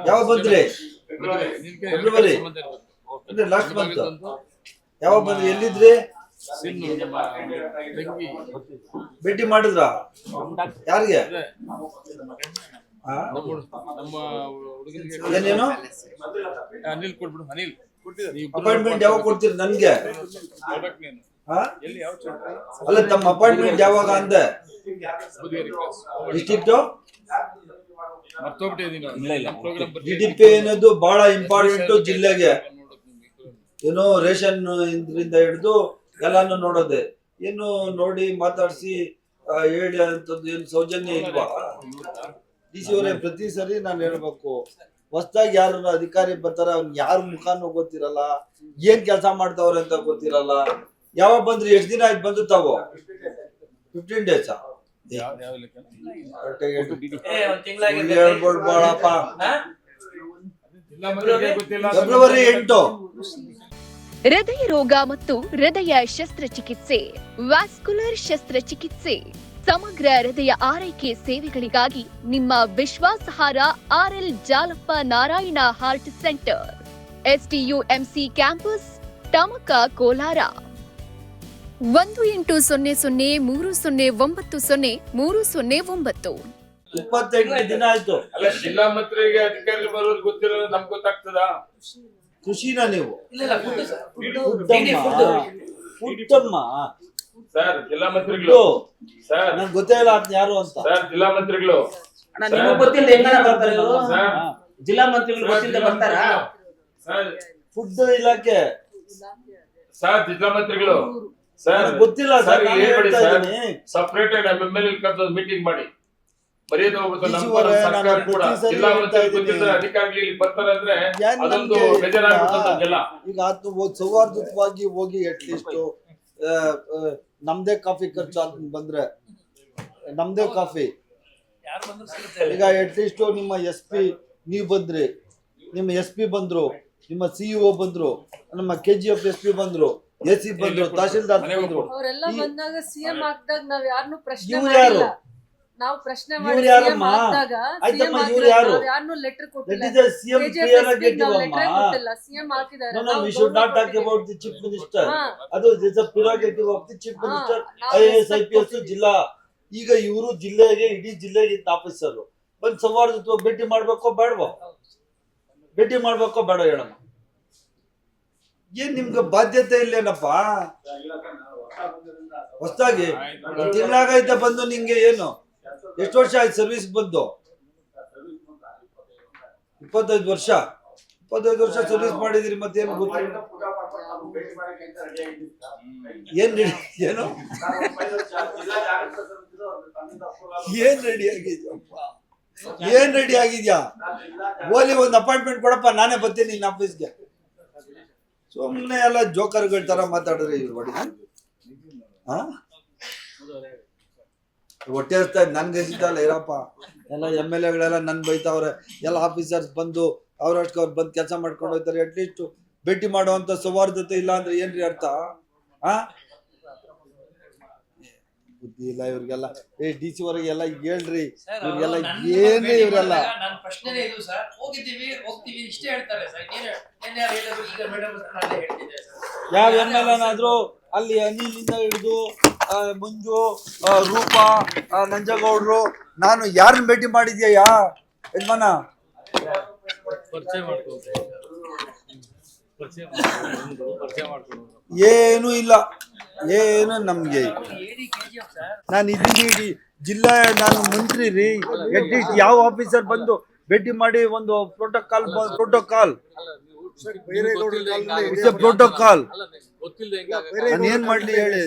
ಯಾವಾಗ ಬಂದ್ರಿ? ಫೆಬ್ರವರಿ ಅಂದ್ರೆ ಲಾಸ್ಟ್ ಮಂತ್. ಯಾವಾಗ ಬಂದ್ರಿ? ಎಲ್ಲಿದ್ರಿ? ಭೇಟಿ ಮಾಡಿದ್ರ? ಯಾರಿಗೆ? ಏನೇನು ಅಪಾಯಿಂಟ್ಮೆಂಟ್ ಯಾವಾಗ ಕೊಡ್ತೀರಿ ನನ್ಗೆ? ಅಲ್ಲ, ತಮ್ಮ ಅಪಾಯಿಂಟ್ಮೆಂಟ್ ಯಾವಾಗ ಅಂದೆ? ಡಿಸ್ಟ್ರಿಕ್ಟ್ ಡಿಡಿಪಿ ಅನ್ನೋದು ಬಹಳ ಇಂಪಾರ್ಟೆಂಟ್ ಜಿಲ್ಲೆಗೆ. ಏನೋ ರೇಷನ್ ಇಂದ ಹಿಡಿದು ಎಲ್ಲಾನು ನೋಡೋದೆ. ಏನು ನೋಡಿ ಮಾತಾಡ್ಸಿ ಹೇಳಿ ಅಂತದ್ದು ಏನು ಸೌಜನ್ಯ ಇಲ್ವಾ? ಡಿ ಸಿ ಅವರೇ, ಪ್ರತಿ ಸರಿ ನಾನು ಹೇಳ್ಬೇಕು, ಹೊಸದಾಗಿ ಯಾರು ಅಧಿಕಾರಿ ಬರ್ತಾರ, ಅವ್ನ್ ಯಾರ ಮುಖಾನು ಗೊತ್ತಿರಲ್ಲ, ಏನ್ ಕೆಲಸ ಮಾಡ್ತಾವ್ರೆ ಅಂತ ಗೊತ್ತಿರಲ್ಲ. ಯಾವಾಗ ಬಂದ್ರಿ? ಎಷ್ಟು ದಿನ ಆಯ್ತು ಬಂದು ತಾವು? 15 days. ಹೇಳ್ಬೋಡ್ಬಾಳಪ್ಪ. ಫೆಬ್ರವರಿ 8. ಹೃದಯ ರೋಗ ಮತ್ತು ಹೃದಯ ಶಸ್ತ್ರಚಿಕಿತ್ಸೆ, ವ್ಯಾಸ್ಕುಲರ್ ಶಸ್ತ್ರಚಿಕಿತ್ಸೆ, ಸಮಗ್ರ ಹೃದಯ ಆರೈಕೆ ಸೇವೆಗಳಿಗಾಗಿ ನಿಮ್ಮ ವಿಶ್ವಾಸಾರ್ಹ RL Jalappa Narayana heart centre, STUMC campus, Tamaka, Kolar. 180030090309. 28 ದಿನ ಆಯ್ತು. ಅಲ್ಲ, ಜಿಲ್ಲಾ ಮಂತ್ರಿಗೆ ಅಧಿಕಾರಿಗಳು ಬರೋದು ಗೊತ್ತಿರೋದು ನಮ್ಗೆ ಗೊತ್ತಾಗ್ತದ? ಖುಷಿನಾ ನೀವು? ಸರ್, ಜಿಲ್ಲಾ ಮಂತ್ರಿಗಳು ಸರ್, ನಂಗೆ ಗೊತ್ತೇ ಇಲ್ಲ ಅದ್ ಯಾರು ಅಂತ. ಸರ್, ಜಿಲ್ಲಾ ಮಂತ್ರಿಗಳು ನಿಮಗೆ ಗೊತ್ತಿಲ್ಲ ಹೆಂಗನ ಬರ್ತಾರೆ ಇವರು? ಜಿಲ್ಲಾ ಮಂತ್ರಿಗಳು ಗೊತ್ತಿಲ್ಲ ಬರ್ತಾರ? ಸರ್, ಫುಡ್ ಇಲಾಖೆ ಸರ್, ಜಿಲ್ಲಾ ಮಂತ್ರಿಗಳು ಸರ್ ಗೊತ್ತಿಲ್ಲ ಸರ್. ಸಪರೇಟ್ ಮೀಟಿಂಗ್ ಮಾಡಿ ಬರೆಯೋದು ಹೋಗುತ್ತೆ. ಸರ್ಕಾರ ಕೂಡ ಜಿಲ್ಲಾ ಮಂತ್ರಿ ಗೊತ್ತಿದ್ರೆ ಅಧಿಕಾರಿಗಳು ಬರ್ತಾರೆ ಅಂದ್ರೆ ಅದೊಂದು ಬೇಜಾರಾಗ್ಬಿಡ್ತಲ್ಲ. ಈಗ ಆತು ಸೌಹಾರ್ದವಾಗಿ ಹೋಗಿ ಅಟ್ಲೀಸ್ಟ್ ನಮ್ದೇ ಕಾಫಿ ಖರ್ಚು ಅಂತ ಬಂದ್ರೆ ನಮ್ದೇ ಕಾಫಿ. ಈಗ ಅಟ್ಲೀಸ್ಟ್ ನಿಮ್ಮ SP ನೀವು ಬಂದ್ರಿ, ನಿಮ್ಮ SP ಬಂದ್ರು, ನಿಮ್ಮ CEO ಬಂದ್ರು, ನಮ್ಮ KGF SP ಬಂದ್ರು, AC ಬಂದ್ರು, ತಹಶೀಲ್ದಾರ್ ಬಂದ್ರು. ಅವರೆಲ್ಲ ಬಂದಾಗ CM ಹಾಕ್ದಾಗ ನಾವ್ ಯಾರನ್ನು ಪ್ರಶ್ನೆ ಮಾಡಿಲ್ಲ. ನಾವು ಪ್ರಶ್ನೆ ಮಾಡಿ CM ಹಾಕ್ದಾಗ CM ಯಾರನ್ನು ಲೆಟರ್ ಕೊಟ್ಟಿಲ್ಲ. CM ಹಾಕಿದ್ದಾರೆ. No, we should not talk about the chief minister. ಅದು is a prerogative of the chief minister. IAS IPS ಜಿಲ್ಲಾ. ಈಗ ಇವರು ಜಿಲ್ಲೆಗೆ, ಇಡೀ ಜಿಲ್ಲೆಗೆ ಆಫೀಸರ್ ಬಂದ್ ಸೌಹಾರ್ದತ್ವ ಭೇಟಿ ಮಾಡ್ಬೇಕೋ ಬೇಡವೋ? ಭೇಟಿ ಮಾಡ್ಬೇಕೋ ಬೇಡ ಹೇಳಮ್ಮ? ಏನ್ ನಿಮ್ಗೆ ಬಾಧ್ಯತೆ ಇಲ್ಲೇನಪ್ಪ? ಹೊಸದಾಗಿ ತಿಂಗಳಾಗೈತೆ ಬಂದು. ನಿಂಗೆ ಏನು ಎಷ್ಟು ವರ್ಷ ಆಯ್ತು ಸರ್ವಿಸ್ ಬಂದು? 25 ವರ್ಷ. 25 ವರ್ಷ ಸರ್ವಿಸ್ ಮಾಡಿದಿರಿ, ಮತ್ತೇನು ಗೊತ್ತಿಲ್ಲ? ಏನ್ ಏನು ಏನ್ ರೆಡಿ ಆಗಿದ್ಯಪ್ಪ? ಏನ್ ರೆಡಿ ಆಗಿದ್ಯಾ? ಓಲಿ ಒಂದು ಅಪಾಯಿಂಟ್ಮೆಂಟ್ ಕೊಡಪ್ಪ, ನಾನೇ ಬರ್ತೀನಿ ನಿನ್ನ ಆಫೀಸ್ಗೆ. ಸುಮ್ಮನೆ ಎಲ್ಲ ಜೋಕರ್ಗಳ ತರ ಮಾತಾಡಿದ್ರೆ ಇವ್ರು ಬಡಿ. ಹೊಟ್ಟೆ ಹಸ್ತಾ ನನ್ಗೆ ಹಸಿತಲ್ಲ ಇರಪ್ಪ. ಎಲ್ಲ MLAಗಳೆಲ್ಲ ನನ್ ಬೈತಾವ್ರೆ. ಎಲ್ಲ ಆಫೀಸರ್ಸ್ ಬಂದು ಅವ್ರಷ್ಟು ಅವ್ರು ಬಂದು ಕೆಲಸ ಮಾಡ್ಕೊಂಡು ಹೋಗ್ತಾರೆ. ಅಟ್ಲೀಸ್ಟ್ ಭೇಟಿ ಮಾಡುವಂತ ಸೌಹಾರ್ದತೆ ಇಲ್ಲ ಅಂದ್ರೆ ಏನ್ರಿ ಅರ್ಥ? ಬುದ್ಧಿ ಇಲ್ಲ ಇವ್ರಿಗೆಲ್ಲ. DC ವರೆಗೆಲ್ಲ ಹೇಳ್ರಿ ಇವ್ರಿಗೆಲ್ಲ. ಏನ್ರಿ ಇವರೆಲ್ಲ? ಯಾವ MLAನಾದ್ರೂ ಅಲ್ಲಿ ಅನಿಲಿಂದ ಹಿಡಿದು ಮಂಜು, ರೂಪಾ, ನಂಜಗೌಡ್ರು, ನಾನು ಯಾರನ್ನ ಭೇಟಿ ಮಾಡಿದ್ಯಾ ಯಜಮಾನ? ಏನು ಇಲ್ಲ, ಏನು ನಮ್ಗೆ. ನಾನು ಇದ್ದೀನಿ ಜಿಲ್ಲಾ, ನಾನು ಮಂತ್ರಿ ರೀ. ಅಟ್ಲೀಸ್ಟ್ ಯಾವ ಆಫೀಸರ್ ಬಂದು ಭೇಟಿ ಮಾಡಿ ಒಂದು ಪ್ರೋಟೋಕಾಲ್ ನಾನು ಏನ್ ಮಾಡ್ಲಿ ಹೇಳಿ?